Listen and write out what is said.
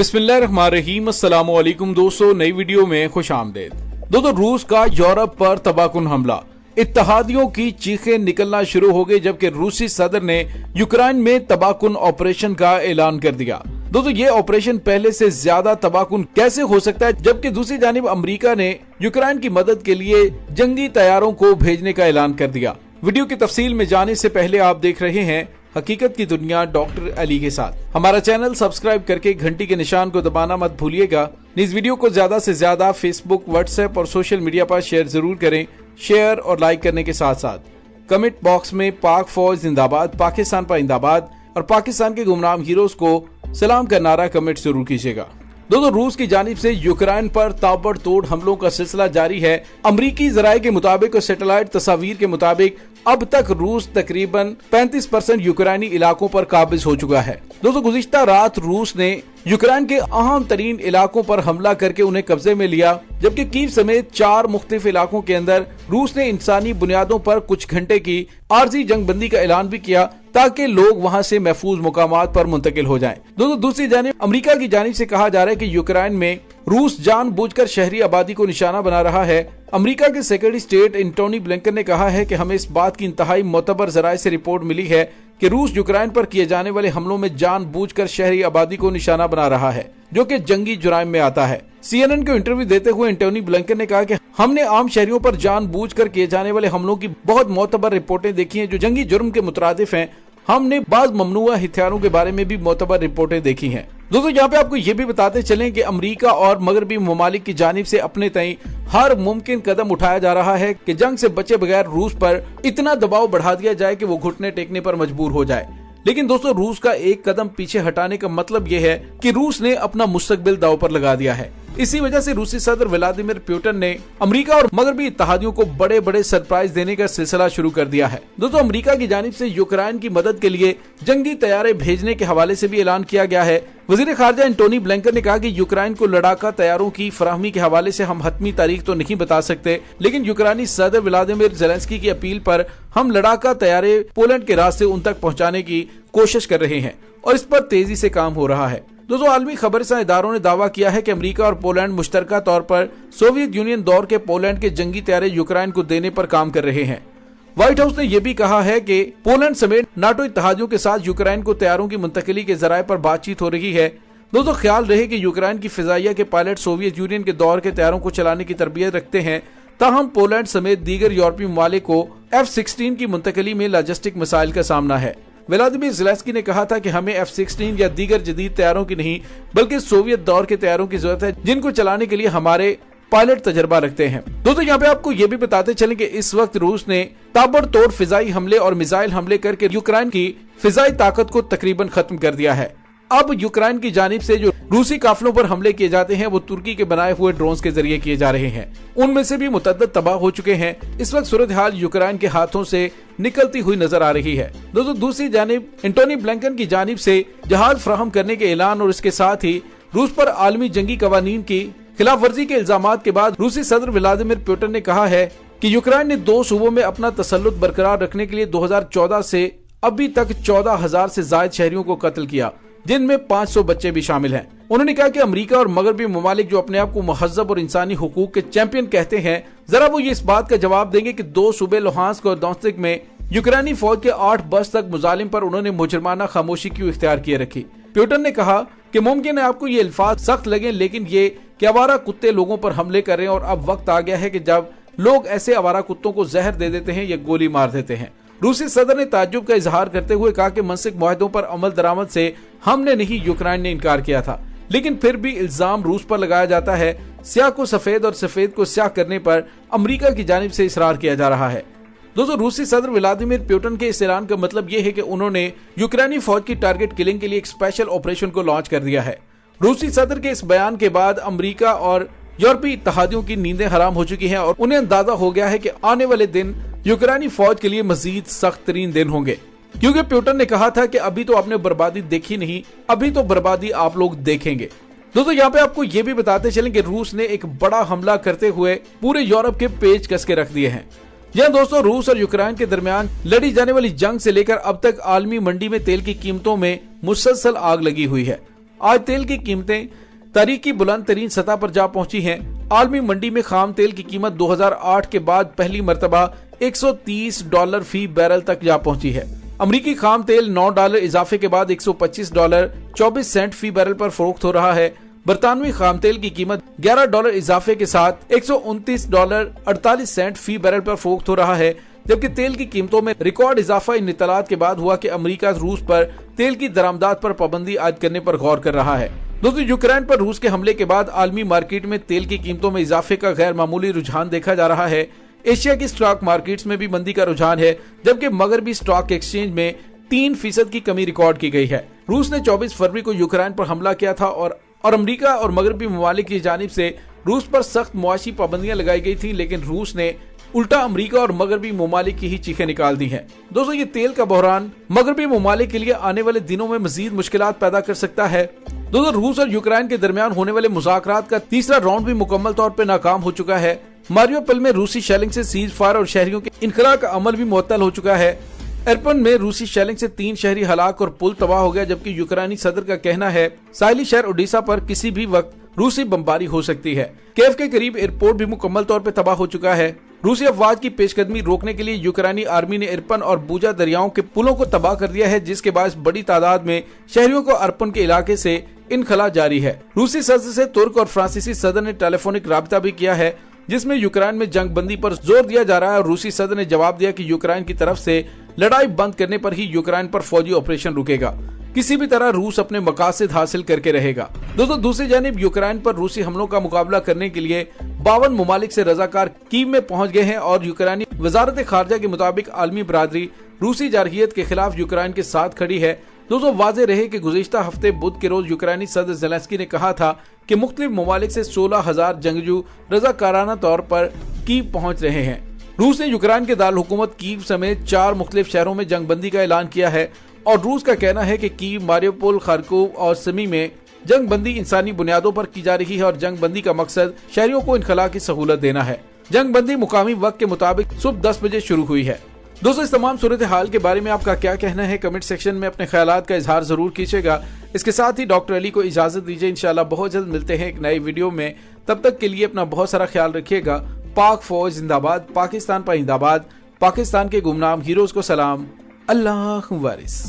बिस्मिल्लाहिर्रहमानिर्रहीम, अस्सलामु अलैकुम दोस्तों, नई वीडियो में खुश आमदेद। दोस्तों, रूस का यूरोप पर तबाहकुन हमला, इत्तेहादियों की चीखें निकलना शुरू हो गई जबकि रूसी सदर ने यूक्रेन में तबाहकुन ऑपरेशन का ऐलान कर दिया। दोस्तों, ये ऑपरेशन पहले से ज्यादा तबाहकुन कैसे हो सकता है, जबकि दूसरी जानिब अमेरिका ने यूक्रेन की मदद के लिए जंगी तैयारों को भेजने का ऐलान कर दिया। वीडियो की तफसील में जाने से पहले आप देख रहे हैं हकीकत की दुनिया डॉक्टर अली के साथ। हमारा चैनल सब्सक्राइब करके घंटी के निशान को दबाना मत भूलिएगा। इस वीडियो को ज्यादा से ज्यादा फेसबुक, व्हाट्सएप और सोशल मीडिया पर शेयर जरूर करें। शेयर और लाइक करने के साथ साथ कमेंट बॉक्स में पाक फौज जिंदाबाद, पाकिस्तान पाइंदाबाद और पाकिस्तान के गुमनाम हीरोज को सलाम का नारा कमेंट जरूर कीजिएगा। दोस्तों, रूस की जानिब से यूक्रेन पर ताबड़तोड़ हमलों का सिलसिला जारी है। अमरीकी जराये के मुताबिक और सैटेलाइट तस्वीर के मुताबिक अब तक रूस तकरीबन 35% यूक्रेनी इलाकों पर काबिज हो चुका है। दोस्तों, गुज़िश्ता रात रूस ने यूक्रेन के अहम तरीन इलाकों पर हमला करके उन्हें कब्जे में लिया, जबकि कीव समेत 4 मुख्तलिफ इलाकों के अंदर रूस ने इंसानी बुनियादों पर कुछ घंटे की आर्जी जंगबंदी का ऐलान भी किया ताकि लोग वहां से महफूज मुकामात पर मुंतकिल हो जाएं। दोस्तों, दूसरी जानिब अमेरिका की जानिब से कहा जा रहा है कि यूक्रेन में रूस जानबूझकर शहरी आबादी को निशाना बना रहा है। अमेरिका के सेक्रेटरी स्टेट एंटोनी ब्लिंकन ने कहा है कि हमें इस बात की इंतहाई मोतबर जराये से रिपोर्ट मिली है कि रूस यूक्रेन पर किए जाने वाले हमलों में जानबूझकर शहरी आबादी को निशाना बना रहा है, जो कि जंगी जुराइम में आता है। CNN को इंटरव्यू देते हुए एंटोनी ब्लिंकन ने कहा कि हमने आम शहरियों पर जानबूझकर किए जाने वाले हमलों की बहुत मोतबर रिपोर्टें देखी हैं जो जंगी जुर्म के मुतरादिफ हैं। हमने बाज ममनुआ हथियारों के बारे में भी मोतबर रिपोर्टें देखी हैं। दोस्तों, यहाँ पे आपको ये भी बताते चलें कि अमेरिका और मगरबी ममालिक की जानिब से अपने तय हर मुमकिन कदम उठाया जा रहा है कि जंग से बचे बगैर रूस पर इतना दबाव बढ़ा दिया जाए कि वो घुटने टेकने पर मजबूर हो जाए। लेकिन दोस्तों, रूस का एक कदम पीछे हटाने का मतलब ये है कि रूस ने अपना मुस्तकबिल दांव पर लगा दिया है। इसी वजह से रूसी सदर व्लादिमीर पुतिन ने अमेरिका और मगरबी इत्तेहादियों को बड़े बड़े सरप्राइज देने का सिलसिला शुरू कर दिया है। दोस्तों, अमेरिका की जानिब से यूक्रेन की मदद के लिए जंगी तैयारे भेजने के हवाले से भी ऐलान किया गया है। वजीर खारजा एंटोनी ब्लिंकन ने कहा कि यूक्रेन को लड़ाका तैयारों की फराहमी के हवाले से हम हतमी तारीख तो नहीं बता सकते, लेकिन यूक्रेनी सदर व्लादिमीर ज़ेलेंस्की की अपील पर हम लड़ाका तैयारे पोलैंड के रास्ते उन तक पहुंचाने की कोशिश कर रहे हैं और इस पर तेजी से काम हो रहा है। दोस्तों, आलमी खबरसां इदारों ने दावा किया है कि अमेरिका और पोलैंड मुश्तरका तौर पर सोवियत यूनियन दौर के पोलैंड के जंगी तैयारे यूक्रेन को देने पर काम कर रहे हैं। व्हाइट हाउस ने यह भी कहा है कि पोलैंड समेत नाटो इत्तेहादियों के साथ यूक्रेन को तैयारों की मुंतकिली के जराये पर बातचीत हो रही है। दोस्तों, ख्याल रहे कि यूक्रेन की फिजाइया के पायलट सोवियत यूनियन के दौर के तैयारों को चलाने की तरबियत रखते हैं, ताहम पोलैंड समेत दीगर यूरोपीय ममालिक को F-16 की मुंतकिली में लॉजिस्टिक मसाइल का सामना है। व्लादिमीर ज़ेलेंस्की ने कहा था कि हमें F-16 या दीगर जदीद तैयारों की नहीं बल्कि सोवियत दौर के तैयारों की जरूरत है जिनको चलाने के लिए हमारे पायलट तजर्बा रखते हैं। दोस्तों, यहाँ पे आपको ये भी बताते चलें कि इस वक्त रूस ने ताबड़तोड़ फिजाई हमले और मिसाइल हमले करके यूक्रेन की फिजाई ताकत को तकरीबन खत्म कर दिया है। अब यूक्रेन की जानिब से जो रूसी काफिलों पर हमले किए जाते हैं वो तुर्की के बनाए हुए ड्रोन्स के जरिए किए जा रहे हैं। उनमें से भी मुतअद्दिद तबाह हो चुके हैं। इस वक्त सूरत हाल यूक्रेन के हाथों से निकलती हुई नजर आ रही है। दोस्तों, दूसरी जानिब एंटोनी ब्लिंकन की जानिब से जहाज फराहम करने के ऐलान और इसके साथ ही रूस पर आलमी जंगी कवानीन की खिलाफ वर्जी के इल्जामात के बाद रूसी सदर व्लादिमीर पुतिन ने कहा है कि यूक्रेन ने 2 सूबों में अपना तसल्लुत बरकरार रखने के लिए 2014 से अभी तक 14,000 से ज्यादा शहरियों को कत्ल किया, जिनमें 500 बच्चे भी शामिल हैं। उन्होंने कहा कि अमेरिका और मगरबी ममालिक जो अपने आप को महज़ब और इंसानी हुकूक के चैंपियन कहते हैं, जरा वो ये इस बात का जवाब देंगे कि 2 सूबे लुहांस्क और दोनेत्स्क में यूक्रेनी फौज के 8 बरस तक मुजालिम पर उन्होंने मुजरमाना खामोशी क्यों इख्तियार किए रखी। पुतिन ने कहा कि मुमकिन है आपको ये अल्फाज सख्त लगे, लेकिन ये कि आवारा कुत्ते लोगों पर हमले कर रहे हैं और अब वक्त आ गया है कि जब लोग ऐसे आवारा कुत्तों को जहर दे देते हैं या गोली मार देते हैं। रूसी सदर ने ताज्जुब का इजहार करते हुए कहा कि मनसिक मुआहदों पर अमल दरामद से हमने नहीं, यूक्रेन ने इनकार किया था, लेकिन फिर भी इल्जाम रूस पर लगाया जाता है। स्याह को सफेद और सफेद को स्याह करने पर अमेरिका की जानिब से इसरार किया जा रहा है। दोस्तों, रूसी सदर व्लादिमीर पुतिन के इस ऐलान का मतलब ये है कि उन्होंने यूक्रेनी फौज की टारगेट किलिंग के लिए एक स्पेशल ऑपरेशन को लॉन्च कर दिया है। रूसी सदर के इस बयान के बाद अमेरिका और यूरोपीय इत्तेहादियों की नींदें हराम हो चुकी हैं और उन्हें अंदाजा हो गया है कि आने वाले दिन यूक्रेनी फौज के लिए मजीद सख्त तरीन दिन होंगे, क्योंकि पुतिन ने कहा था कि अभी तो आपने बर्बादी देखी नहीं, अभी तो बर्बादी आप लोग देखेंगे। दोस्तों, यहाँ पे आपको ये भी बताते चलें कि रूस ने एक बड़ा हमला करते हुए पूरे यूरोप के पेच कस के रख दिए हैं। यहाँ दोस्तों, रूस और यूक्रेन के दरमियान लड़ी जाने वाली जंग से लेकर अब तक आलमी मंडी में तेल की कीमतों में मुसलसल आग लगी हुई है। आज तेल की कीमतें तारीखी बुलंद तरीन सतह पर जा पहुंची हैं। आलमी मंडी में खाम तेल की कीमत 2008 के बाद पहली मर्तबा $130 फी बैरल तक जा पहुंची है। अमरीकी खाम तेल $9 इजाफे के बाद $125.24 फी बैरल पर फरोख्त हो रहा है। बरतानवी खाम तेल की कीमत $11 इजाफे के साथ $129.48 फी बैरल पर फरोख्त हो रहा है। जबकि तेल की कीमतों में रिकॉर्ड इजाफा इन इत्तलात के बाद हुआ कि अमेरिका रूस पर तेल की दरामदात पर पाबंदी आयद करने पर गौर कर रहा है। दोस्तों, यूक्रेन पर रूस के हमले के बाद आलमी मार्केट में तेल की कीमतों में इजाफे का गैर मामूली रुझान देखा जा रहा है। एशिया की स्टॉक मार्केट्स में भी मंदी का रुझान है, जबकि मगरबी स्टॉक एक्सचेंज में 3% की कमी रिकॉर्ड की गई है। रूस ने 24 फरवरी को यूक्रेन पर हमला किया था और अमेरिका और मगरबी ममालिक की जानिब से रूस पर सख्त मुआशी पाबंदियां लगाई गई थी, लेकिन रूस ने उल्टा अमेरिका और मगरबी ममालिक की ही चीखें निकाल दी हैं। दोस्तों, ये तेल का बहरान मगरबी ममालिक के लिए आने वाले दिनों में मजीद मुश्किलात पैदा कर सकता है। दोस्तों, रूस और यूक्रेन के दरमियान होने वाले मुज़ाकरात का तीसरा राउंड भी मुकम्मल तौर पर नाकाम हो चुका है। मारियोपोल में रूसी शेलिंग से सीज फायर और शहरियों के इनखला का अमल भी मुअत्तल हो चुका है। इरपिन में रूसी शेलिंग से 3 शहरी हलाक और पुल तबाह हो गया, जबकि यूक्रेनी सदर का कहना है साहिली शहर ओडिशा पर किसी भी वक्त रूसी बमबारी हो सकती है। केव के करीब एयरपोर्ट भी मुकम्मल तौर पर तबाह हो चुका है। रूसी अफवाज की पेशकदमी रोकने के लिए यूक्रेनी आर्मी ने इरपिन और बूजा दरियाओं के पुलों को तबाह कर दिया है, जिसके बायस बड़ी तादाद में शहरियों को इरपिन के इलाके से इनखला जारी है। रूसी सदर से तुर्क और फ्रांसीसी सदर ने टेलीफोनिक राब्ता भी किया है, जिसमें यूक्रेन में जंग बंदी पर जोर दिया जा रहा है। और रूसी सदर ने जवाब दिया कि यूक्रेन की तरफ से लड़ाई बंद करने पर ही यूक्रेन पर फौजी ऑपरेशन रुकेगा। किसी भी तरह रूस अपने मकासद हासिल करके रहेगा। दोस्तों, दूसरी जानिब यूक्रेन पर रूसी हमलों का मुकाबला करने के लिए 52 ममालिक से रजाकार कीव में पहुंच गए हैं और यूक्रेनी वजारत खारजा के मुताबिक आलमी बरादरी रूसी जारहियत के खिलाफ यूक्रेन के साथ खड़ी है। दोस्तों, वाज़ेह रहे कि गुज़िश्ता हफ्ते बुध के रोज यूक्रेनी सदर ज़ेलेंस्की ने कहा था कि मुख्तलिफ ममालिक से 16,000 जंगजू रजाकाराना तौर पर कीव पहुंच रहे हैं। रूस ने यूक्रेन के दारुल हुकूमत कीव समेत 4 मुख्तलिफ शहरों में जंगबंदी का ऐलान किया है और रूस का कहना है कि कीव, मारियोपोल, खार्कोव और समी में जंग बंदी इंसानी बुनियादों पर की जा रही है और जंग बंदी का मकसद शहरियों को इनखला की सहूलत देना है। जंग बंदी मुकामी वक्त के मुताबिक सुबह 10 बजे शुरू हुई है। दोस्तों, इस तमाम सूरत हाल के बारे में आपका क्या कहना है? कमेंट सेक्शन में अपने ख्यालात का इजहार जरूर कीजिएगा। इसके साथ ही डॉक्टर अली को इजाजत दीजिए। इंशाल्लाह बहुत जल्द मिलते हैं एक नई वीडियो में। तब तक के लिए अपना बहुत सारा ख्याल रखिएगा। पाक फौज जिंदाबाद, पाकिस्तान पाइंदाबाद, पाकिस्तान के गुमनाम हीरोज को सलाम। अल्लाह वारिस।